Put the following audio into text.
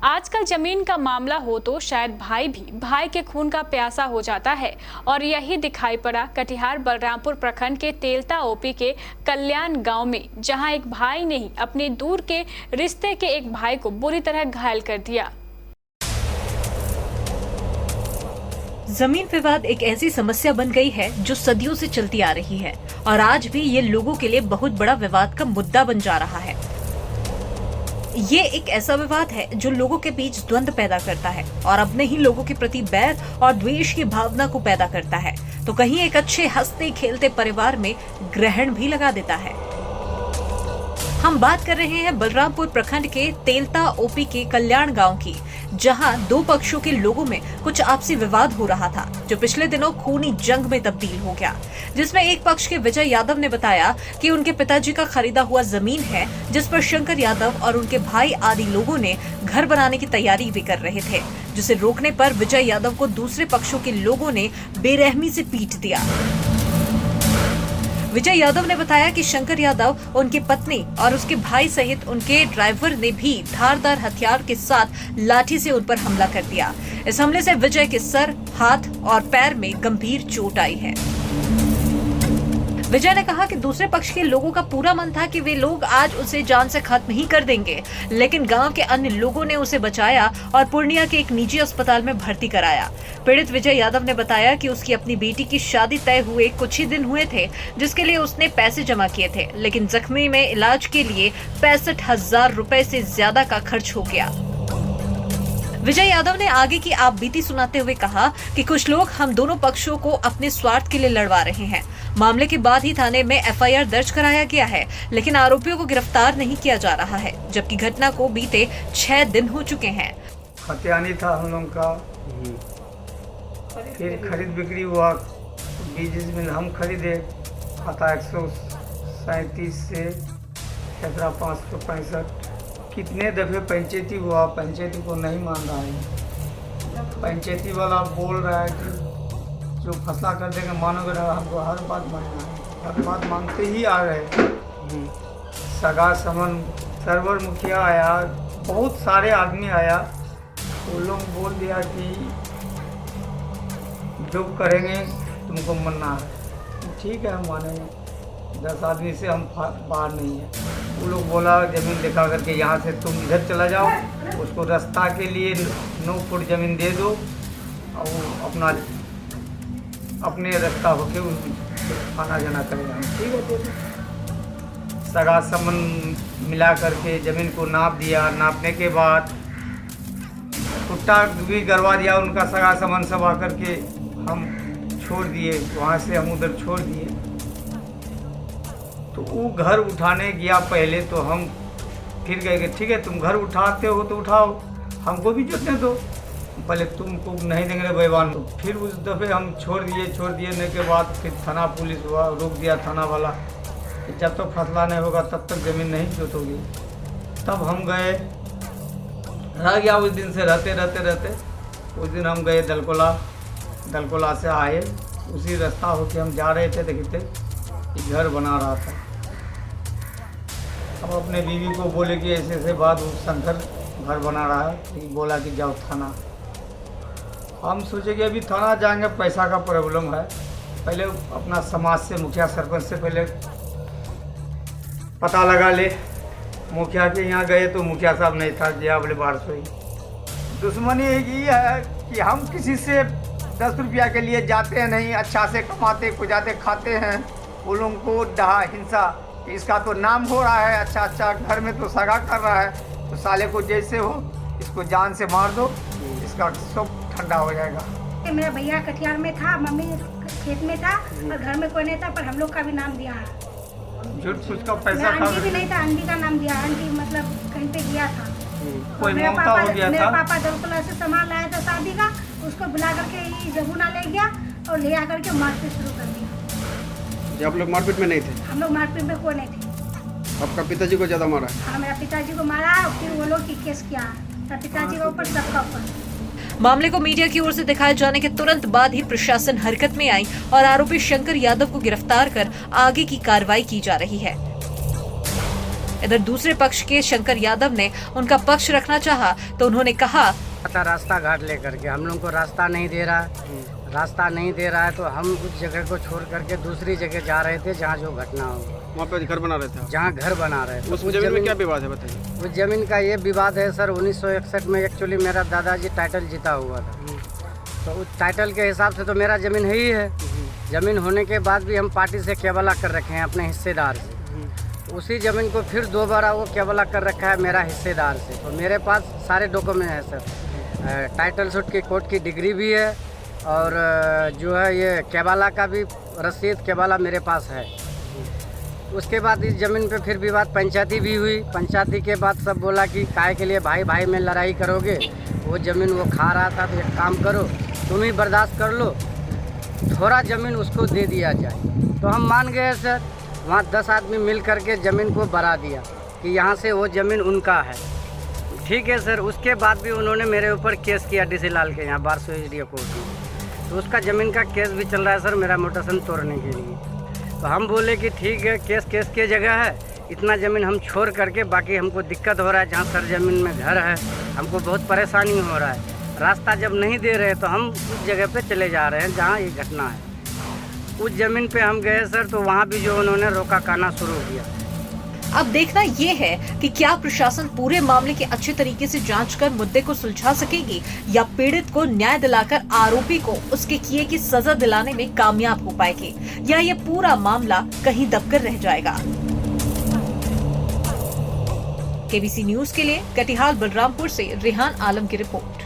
आजकल जमीन का मामला हो तो शायद भाई भी भाई के खून का प्यासा हो जाता है और यही दिखाई पड़ा कटिहार बलरामपुर प्रखंड के तेलता ओपी के कल्याण गांव में, जहां एक भाई ने ही अपने दूर के रिश्ते के एक भाई को बुरी तरह घायल कर दिया। जमीन विवाद एक ऐसी समस्या बन गई है जो सदियों से चलती आ रही है और आज भी ये लोगों के लिए बहुत बड़ा विवाद का मुद्दा बन जा रहा है। ये एक ऐसा विवाद है जो लोगों के बीच द्वंद्व पैदा करता है और अपने ही लोगों के प्रति बैर और द्वेष की भावना को पैदा करता है, तो कहीं एक अच्छे हंसते खेलते परिवार में ग्रहण भी लगा देता है। हम बात कर रहे हैं बलरामपुर प्रखंड के तेलता ओपी के कल्याण गांव की, जहां दो पक्षों के लोगों में कुछ आपसी विवाद हो रहा था, जो पिछले दिनों खूनी जंग में तब्दील हो गया, जिसमें एक पक्ष के विजय यादव ने बताया कि उनके पिताजी का खरीदा हुआ जमीन है, जिस पर शंकर यादव और उनके भाई आदि लोगों ने घर बनाने की तैयारी भी कर रहे थे, जिसे रोकने पर विजय यादव को दूसरे पक्षों के लोगों ने बेरहमी से पीट दिया। विजय यादव ने बताया कि शंकर यादव, उनकी पत्नी और उसके भाई सहित उनके ड्राइवर ने भी धारदार हथियार के साथ लाठी से उन पर हमला कर दिया। इस हमले से विजय के सर, हाथ और पैर में गंभीर चोट आई है। विजय ने कहा कि दूसरे पक्ष के लोगों का पूरा मन था कि वे लोग आज उसे जान से खत्म ही कर देंगे, लेकिन गांव के अन्य लोगों ने उसे बचाया और पूर्णिया के एक निजी अस्पताल में भर्ती कराया। पीड़ित विजय यादव ने बताया कि उसकी अपनी बेटी की शादी तय हुए कुछ ही दिन हुए थे, जिसके लिए उसने पैसे जमा किए थे, लेकिन जख्मी में इलाज के लिए 65,000 रुपए से ज्यादा का खर्च हो गया। विजय यादव ने आगे की आप बीती सुनाते हुए कहा कि कुछ लोग हम दोनों पक्षों को अपने स्वार्थ के लिए लड़वा रहे हैं। मामले के बाद ही थाने में एफआईआर दर्ज कराया गया है, लेकिन आरोपियों को गिरफ्तार नहीं किया जा रहा है, जबकि घटना को बीते 6 दिन हो चुके हैं। हत्यानी था हम लोग का, फिर खरीद बिक्री हुआ, 20 जमीन हम खरीदे, खाता 137 से 17,565। कितने दफे पंचायती हुआ, पंचायती को नहीं मान रहा है। पंचायती वाला बोल रहा है कि जो फैसला कर देंगे मानोगे ना, हमको हर बात मानना है, हर बात मानते ही आ रहे। सगा समन सरवर मुखिया आया, बहुत सारे आदमी आया, वो लोग बोल दिया कि जो करेंगे तुमको मानना है। ठीक है, हम मानेंगे, 10 आदमी से हम बाहर नहीं है। वो लोग बोला ज़मीन दिखा करके यहाँ से तुम इधर चला जाओ, उसको रास्ता के लिए 9 फुट ज़मीन दे दो और वो अपने रास्ता होके आना जाना करेगा। ठीक है, दे दो। सगा संबंध मिला करके ज़मीन को नाप दिया, नापने के बाद कुट्टा भी करवा दिया उनका, सगा संबंध सब आकर के हम छोड़ दिए, वहाँ से हम उधर छोड़ दिए। तो वो घर उठाने गया पहले, तो हम फिर गए कि ठीक है तुम घर उठाते हो तो उठाओ, हमको भी जोतने दो, पहले तुमको नहीं देंगे बेईमान। तो फिर उस दफ़े हम छोड़ दिए के बाद फिर थाना पुलिस हुआ, रोक दिया थाना वाला कि जब तक फैसला नहीं होगा तब तक ज़मीन नहीं जोतोगी। तब हम गए, रह गया उस दिन से, रहते उस दिन हम गए दलकोला से आए, उसी रास्ता होके हम जा रहे थे, देखते घर बना रहा था। हम अपने बीवी को बोले कि ऐसे ऐसे बात, शंकर घर बना रहा है, बोला कि जाओ थाना। हम सोचे कि अभी थाना जाएंगे, पैसा का प्रॉब्लम है, पहले अपना समाज से, मुखिया सरपंच से पहले पता लगा ले। मुखिया के यहाँ गए तो मुखिया साहब नहीं था, दिया बोले बाहर सोई। दुश्मनी ये है कि हम किसी से 10 रुपया के लिए जाते हैं नहीं, अच्छा से कमाते कुजाते खाते हैं, वो लोगों को डहा हिंसा, इसका तो नाम हो रहा है, अच्छा घर में तो सगा कर रहा है, तो साले को जैसे हो इसको जान से मार दो, इसका सब ठंडा हो जाएगा। मेरा भैया कटिहार में था, मम्मी खेत में था और घर में कोई नहीं था, पर हम लोग का भी नाम दिया है। झूठ कुछ का पैसा आंटी भी नहीं था, आंटी का नाम दिया, आंटी मतलब कहीं पे गया था, कोई ममता हो गया था। मेरे पापा दलकोला से सामान लाया था शादी का, उसको बुला करके जमुना ले गया और ले आकर के मारपीट शुरू कर दिया। आप लोग मारपीट में नहीं थे? हम लोग मारपीट में कोई नहीं थे। आपका पिताजी को ज्यादा मारा? हाँ, मेरा पिताजी को मारा, फिर वो लोग की केस किया, पिताजी के ऊपर, सबका ऊपर। मामले को मीडिया की ओर से दिखाए जाने के तुरंत बाद ही प्रशासन हरकत में आई और आरोपी शंकर यादव को गिरफ्तार कर आगे की कार्रवाई की जा रही है। इधर दूसरे पक्ष के शंकर यादव ने उनका पक्ष रखना चाहा तो उन्होंने कहा, रास्ता घाट लेकर के हम लोग को रास्ता नहीं दे रहा है, रास्ता नहीं दे रहा है तो हम उस जगह को छोड़ करके दूसरी जगह जा रहे थे जहाँ जो घटना हो। वहाँ पे घर बना रहे थे आप? जहाँ घर बना रहे थे। उस जमीन में क्या विवाद है बताइए? उस जमीन का ये विवाद है सर, 1961 में एक्चुअली मेरा दादाजी टाइटल जीता हुआ था, तो उस टाइटल के हिसाब से तो मेरा ज़मीन है ही है। ज़मीन होने के बाद भी हम पार्टी से केवला कर रखे हैं अपने हिस्सेदार से, उसी ज़मीन को फिर दोबारा वो केवला कर रखा है मेरा हिस्सेदार से। तो मेरे पास सारे डॉक्यूमेंट हैं सर, टाइटल सूट की कोर्ट की डिग्री भी है और जो है ये केवला का भी रसीद केवला मेरे पास है। उसके बाद इस ज़मीन पे फिर विवाद पंचायती भी हुई। पंचायती के बाद सब बोला कि काहे के लिए भाई भाई में लड़ाई करोगे, वो ज़मीन वो खा रहा था तो एक काम करो तुम ही बर्दाश्त कर लो, थोड़ा ज़मीन उसको दे दिया जाए। तो हम मान गए सर, वहाँ 10 आदमी मिल करके ज़मीन को बढ़ा दिया कि यहाँ से वो ज़मीन उनका है। ठीक है सर, उसके बाद भी उन्होंने मेरे ऊपर केस किया डीसी लाल के यहाँ बारसो एरिया कोर्ट में, तो उसका ज़मीन का केस भी चल रहा है सर मेरा मोटेशन तोड़ने के लिए। तो हम बोले कि ठीक है केस की जगह है, इतना ज़मीन हम छोड़ करके बाकी हमको दिक्कत हो रहा है, जहाँ सर ज़मीन में घर है हमको बहुत परेशानी हो रहा है, रास्ता जब नहीं दे रहे तो हम उस जगह पे चले जा रहे हैं जहाँ ये घटना है। उस ज़मीन पे हम गए सर तो वहाँ भी जो उन्होंने रोका काना शुरू किया। अब देखना ये है कि क्या प्रशासन पूरे मामले की अच्छे तरीके से जांच कर मुद्दे को सुलझा सकेगी या पीड़ित को न्याय दिलाकर आरोपी को उसके किए की सजा दिलाने में कामयाब हो पाएगी, या ये पूरा मामला कहीं दबकर रह जाएगा। केबीसी न्यूज के लिए कटिहार बलरामपुर से रेहान आलम की रिपोर्ट।